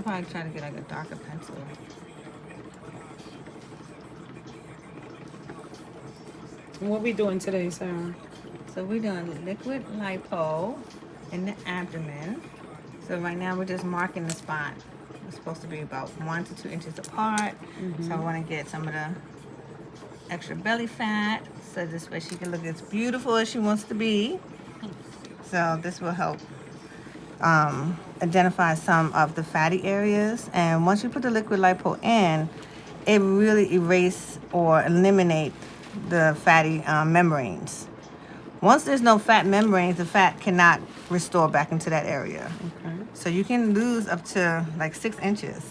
I'll probably try to get like a darker pencil. What we doing today, Sarah? So we're doing liquid lipo in the abdomen. So right now we're just marking the spot. It's supposed to be about 1 to 2 inches apart. So I Mm-hmm. want to get some of the extra belly fat so this way she can look as beautiful as she wants to be. So this will help identify some of the fatty areas. And once you put the liquid lipo in, it really erase or eliminate the fatty membranes. Once there's no fat membranes, the fat cannot restore back into that area. Okay. So you can lose up to like 6 inches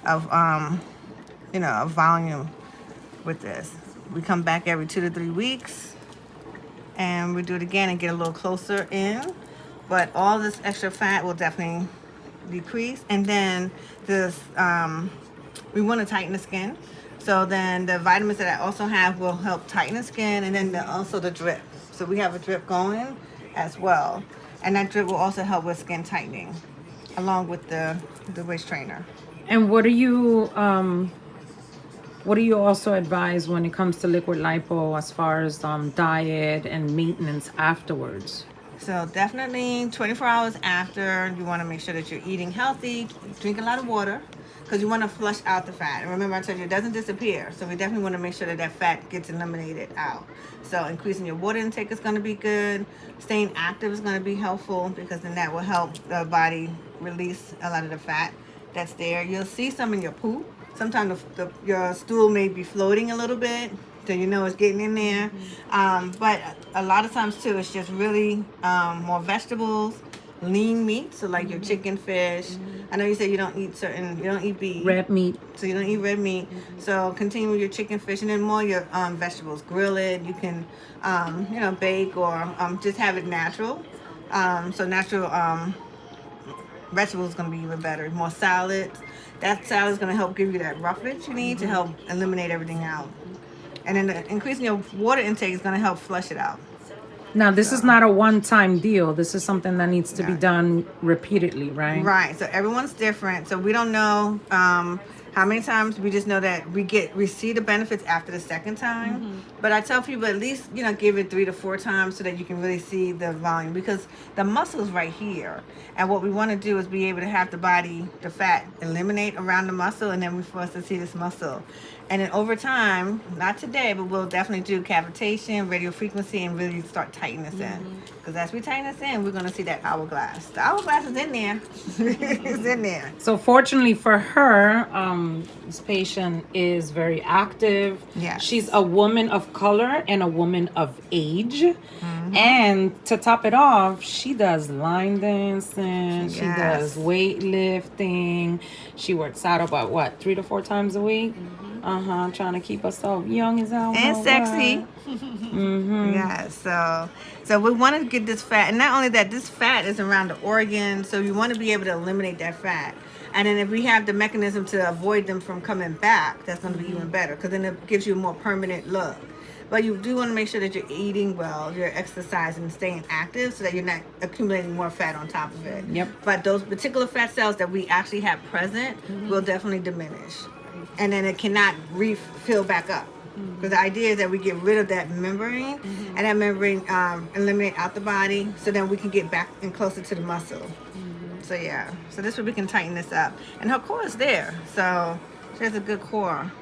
of of volume with this. We come back every 2 to 3 weeks and we do it again and get a little closer in. But all this extra fat will definitely decrease. And then this we want to tighten the skin. So then the vitamins that I also have will help tighten the skin, and then also the drip. So we have a drip going as well. And that drip will also help with skin tightening along with the waist trainer. And what do you also advise when it comes to liquid lipo as far as diet and maintenance afterwards? So definitely 24 hours after, you want to make sure that you're eating healthy, drink a lot of water, because you want to flush out the fat. And remember, I told you it doesn't disappear. So we definitely want to make sure that that fat gets eliminated out. So increasing your water intake is going to be good. Staying active is going to be helpful because then that will help the body release a lot of the fat that's there. You'll see some in your poop. Sometimes your stool may be floating a little bit, so you know it's getting in there. But a lot of times too, it's just really more vegetables, lean meat, so like your chicken, fish. I know you said you don't eat beef, Red meat. so you don't eat red meat. So continue with your chicken, fish, and then more your vegetables. Grill it. You can bake or just have it natural. So natural vegetables is going to be even better. More salads. That salad is going to help give you that roughage you need to help eliminate everything out. And then increasing your water intake is going to help flush it out. Now, this is So, not a one-time deal. This is something that needs to be yeah. done repeatedly, right? Right. So everyone's different. So we don't know how many times. We just know that we see the benefits after the second time. But I tell people at least give it 3 to 4 times so that you can really see the volume, because the muscle is right here, and what we want to do is be able to have the fat eliminate around the muscle, and then we for us to see this muscle. And then over time, not today, but we'll definitely do cavitation, radio frequency, and really start tightening this in. Because as we tighten this in, we're going to see that hourglass. The hourglass is in there. It's in there. So fortunately for her, this patient is very active. Yes. She's a woman of color and a woman of age. And to top it off, she does line dancing. She Yes. does weightlifting. She works out about what, 3 to 4 times a week? Trying to keep herself young as hell. And sexy. Yeah, so we want to get this fat, and not only that, this fat is around the organs, so you want to be able to eliminate that fat. And then if we have the mechanism to avoid them from coming back, that's going to be even better, because then it gives you a more permanent look. But you do want to make sure that you're eating well, you're exercising, staying active, so that you're not accumulating more fat on top of it. Yep. But those particular fat cells that we actually have present will definitely diminish, and then it cannot refill back up. Because the idea is that we get rid of that membrane, and that membrane eliminate out the body, so then we can get back and closer to the muscle. So yeah, so this way we can tighten this up, and her core is there, so she has a good core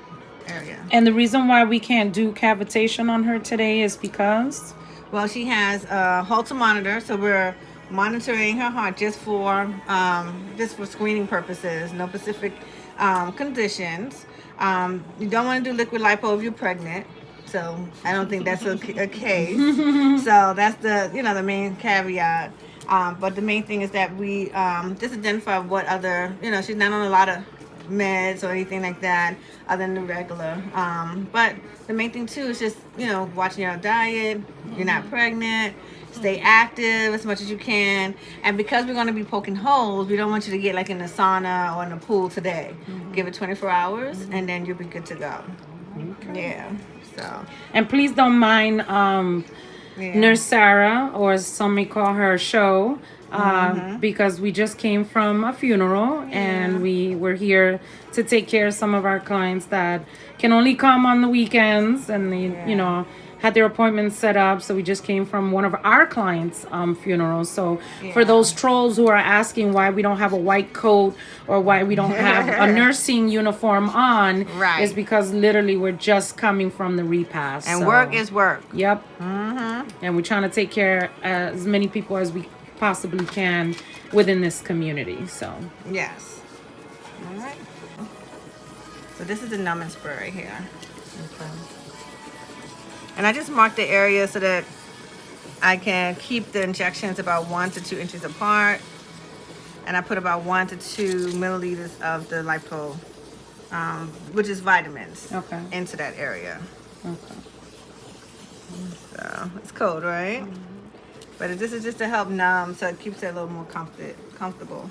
area. And the reason why we can't do cavitation on her today is because Well, she has a Holter monitor, so we're monitoring her heart just for screening purposes. No specific conditions. You don't want to do liquid lipo if you're pregnant, so I don't think that's a case. So that's the main caveat. But the main thing is that we just identify what other she's not on a lot of meds or anything like that other than the regular. But the main thing too is just watching your diet. You're not pregnant. Stay active as much as you can, and because we're going to be poking holes, we don't want you to get like in the sauna or in the pool today. Give it 24 hours and then you'll be good to go. Yeah. So and please don't mind Nurse Sarah, or some may call her Show, because we just came from a funeral and we were here to take care of some of our clients that can only come on the weekends, and they, had their appointments set up. So we just came from one of our clients' funerals. So for those trolls who are asking why we don't have a white coat or why we don't have a nursing uniform on, is because literally we're just coming from the repast. And work is work. Yep. And we're trying to take care of as many people as we possibly can within this community. So yes. All right. So this is the numbing spray right here. Okay. And I just marked the area so that I can keep the injections about 1 to 2 inches apart. And I put about 1 to 2 milliliters of the Lipo, which is vitamins, into that area. Okay. So it's cold, right? But this is just to help numb, so it keeps it a little more comfortable.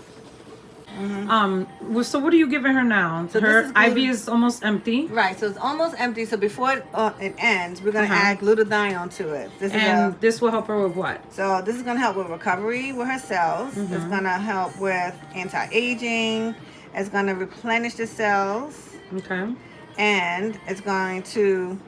So what are you giving her now? So her IV is almost empty. Right, so it's almost empty. So before it ends, we're going to add glutathione to it. This will help her with what? So this is going to help with recovery with her cells. It's going to help with anti-aging. It's going to replenish the cells. Okay. And it's going to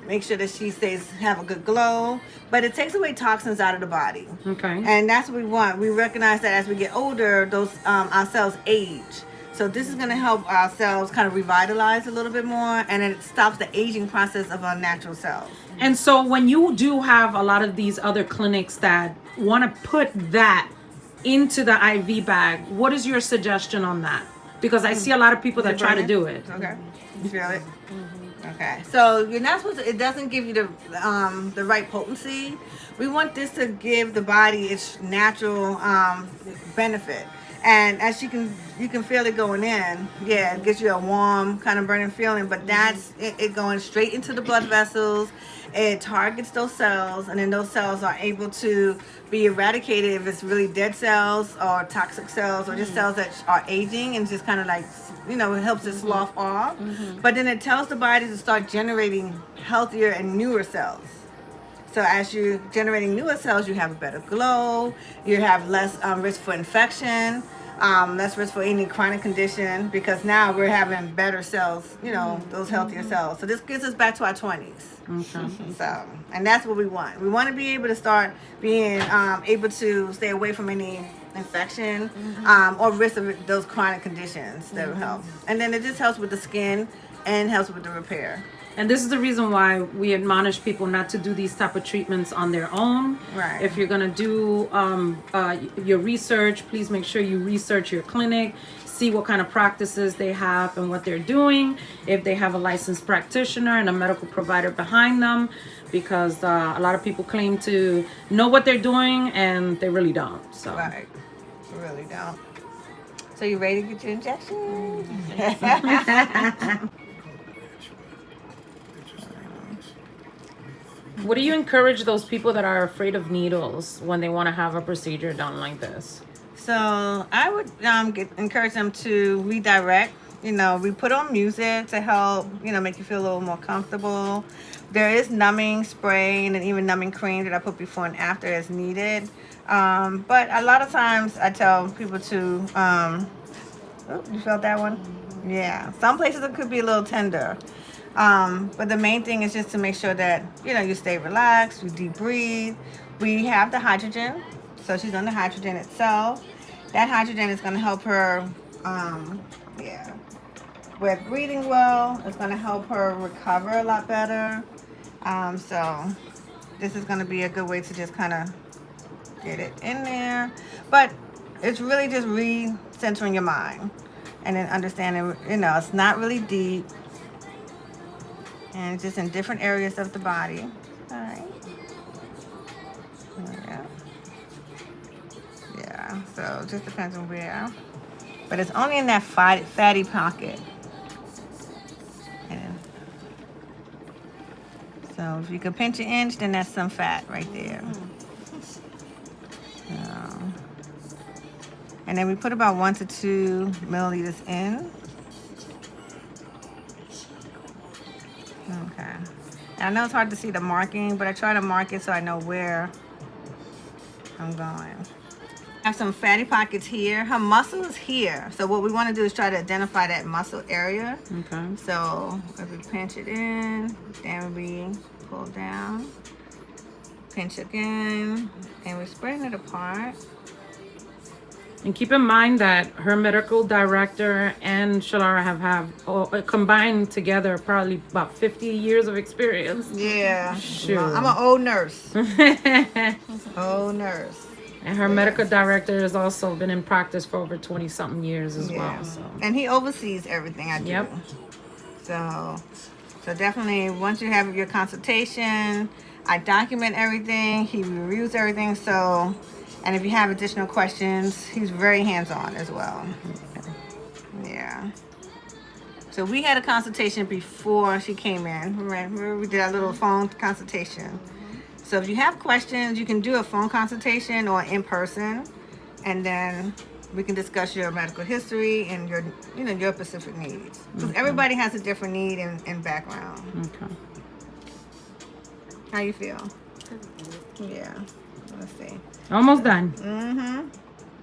make sure that she have a good glow, but it takes away toxins out of the body. Okay. And that's what we want. We recognize that as we get older, those our cells age. So this is going to help our cells kind of revitalize a little bit more, and it stops the aging process of our natural cells. And so when you do have a lot of these other clinics that want to put that into the IV bag, what is your suggestion on that? Because I see a lot of people that try to do it. Okay. You feel it? Okay, so you're not supposed to, it doesn't give you the right potency. We want this to give the body its natural benefit. And as you can feel it going in. Yeah, it gives you a warm kind of burning feeling, but that's it going straight into the blood vessels. It targets those cells, and then those cells are able to be eradicated if it's really dead cells or toxic cells or just cells that are aging, and just kind of like, it helps it slough off. But then it tells the body to start generating healthier and newer cells. So as you're generating newer cells, you have a better glow, you have less risk for infection, less risk for any chronic condition, because now we're having better cells, those healthier cells. So this gets us back to our 20s. So, and that's what we want. We want to be able to start being able to stay away from any infection or risk of those chronic conditions that will help. And then it just helps with the skin and helps with the repair. And this is the reason why we admonish people not to do these type of treatments on their own. Right. If you're going to do your research, please make sure you research your clinic, see what kind of practices they have and what they're doing, if they have a licensed practitioner and a medical provider behind them, because a lot of people claim to know what they're doing and they really don't. So. Right. They really don't. So you ready to get your injection? What do you encourage those people that are afraid of needles when they want to have a procedure done like this? So I would encourage them to redirect. We put on music to help, make you feel a little more comfortable. There is numbing spray and even numbing cream that I put before and after as needed. But a lot of times I tell people to, you felt that one? Yeah. Some places it could be a little tender. But the main thing is just to make sure that, you stay relaxed, you deep breathe. We have the hydrogen. So she's on the hydrogen itself. That hydrogen is going to help her, with breathing well. It's going to help her recover a lot better. So this is going to be a good way to just kind of get it in there. But it's really just recentering your mind and then understanding, it's not really deep. And just in different areas of the body. All right. Yeah, so it just depends on where. But it's only in that fatty pocket. And so if you can pinch an inch, then that's some fat right there. And then we put about 1 to 2 milliliters in. Okay. I know it's hard to see the marking, but I try to mark it so I know where I'm going. I have some fatty pockets here. Her muscle is here. So what we want to do is try to identify that muscle area. Okay. So if we pinch it in, then we pull down, pinch again, and we're spreading it apart. And keep in mind that her medical director and Shalara have combined together probably about 50 years of experience. Yeah. Sure. I'm an old nurse. Old nurse. And her medical director has also been in practice for over 20 something years as well. So. And he oversees everything I do. Yep. So definitely once you have your consultation, I document everything, he reviews everything, so, and if you have additional questions, he's very hands-on as well. Yeah. So we had a consultation before she came in. Remember we did our little phone consultation. So if you have questions, you can do a phone consultation or in person, and then we can discuss your medical history and your, your specific needs. Because everybody has a different need and background. Okay. How you feel? Yeah. Let's see. Almost done.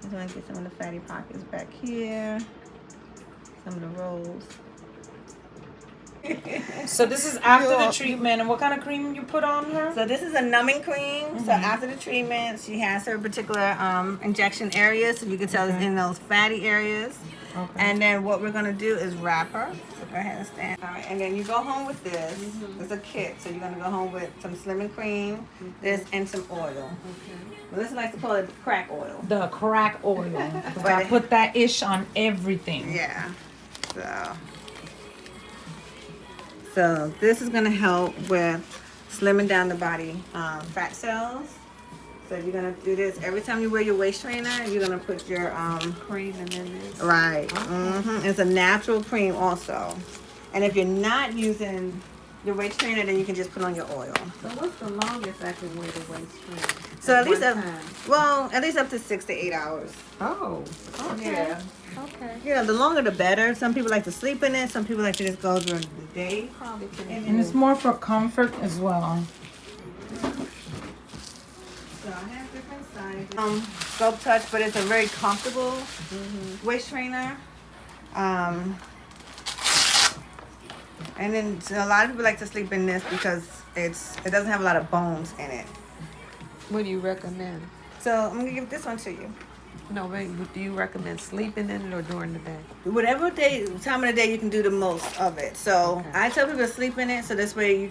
Just want to get some of the fatty pockets back here. Some of the rolls. So this is after the treatment, and what kind of cream you put on her? So this is a numbing cream. So after the treatment, she has her particular injection areas. So you can tell it's in those fatty areas. Okay. And then what we're gonna do is wrap her. So go ahead and stand. All right, and then you go home with this. It's a kit. So you're gonna go home with some slimming cream, this, and some oil. Well, this is like to call it crack oil. The crack oil. I put that ish on everything. Yeah. So this is gonna help with slimming down the body fat cells. So you're gonna do this every time you wear your waist trainer. You're gonna put your cream and then this. right. It's a natural cream also. And if you're not using your waist trainer, then you can just put on your oil. So what's the longest I can wear the waist trainer? So at least time? at least up to 6 to 8 hours. Oh, okay. Yeah. Okay. The longer the better. Some people like to sleep in it. Some people like to just go during the day. Probably can. And it's more for comfort as well. So I have different sizes. Sculpt Touch, but it's a very comfortable waist trainer. And then so a lot of people like to sleep in this because it doesn't have a lot of bones in it. What do you recommend? So I'm gonna give this one to you. No, wait, do you recommend sleeping in it or during the day? Whatever time of the day you can do the most of it. So Okay. I tell people to sleep in it, so this way you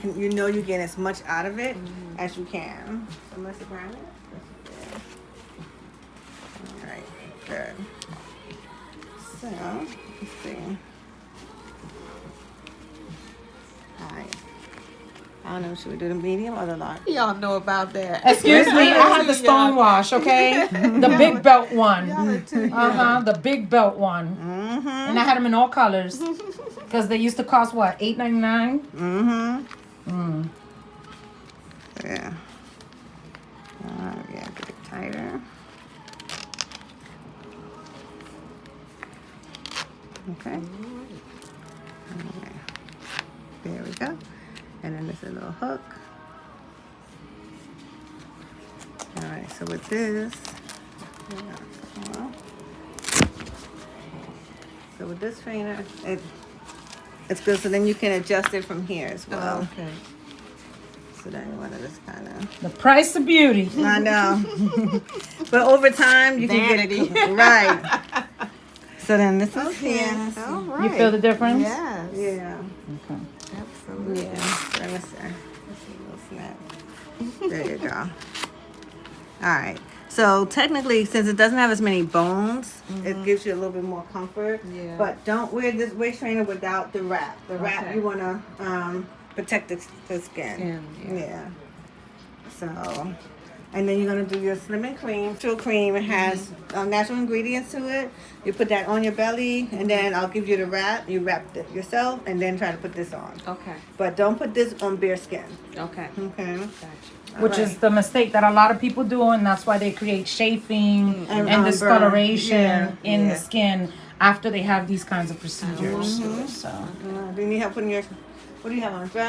get as much out of it as you can. So let's grab it. All right, good. So let's see. All right. I don't know, should we do the medium or the large? Y'all know about that. Excuse me, I had the stone wash, okay? The big belt one. The big belt one. And I had them in all colors. Because they used to cost what, $8.99? Yeah. Yeah, get it tighter. Okay. There we go. And then there's a little hook. All right, so with this, so with this trainer, it's good. So then you can adjust it from here as well. Oh, okay. So then you want to just kind of. The price of beauty. I know. But over time, you can get it right. So then this is here. All right. You feel the difference? Yes. Yeah. Okay. Absolutely. Yeah. Let me see. Snap. There you go. All right. So technically, since it doesn't have as many bones, it gives you a little bit more comfort. Yeah. But don't wear this waist trainer without the wrap. The wrap, you want to protect the skin. Yeah. So, and then you're going to do your slimming cream. Natural cream, it has natural ingredients to it. You put that on your belly, and then I'll give you the wrap. You wrap it yourself, and then try to put this on. Okay. But don't put this on bare skin. Okay. Okay. Gotcha. Which is the mistake that a lot of people do, and that's why they create chafing and discoloration in the skin after they have these kinds of procedures. So. Do you need help putting your, what do you have on?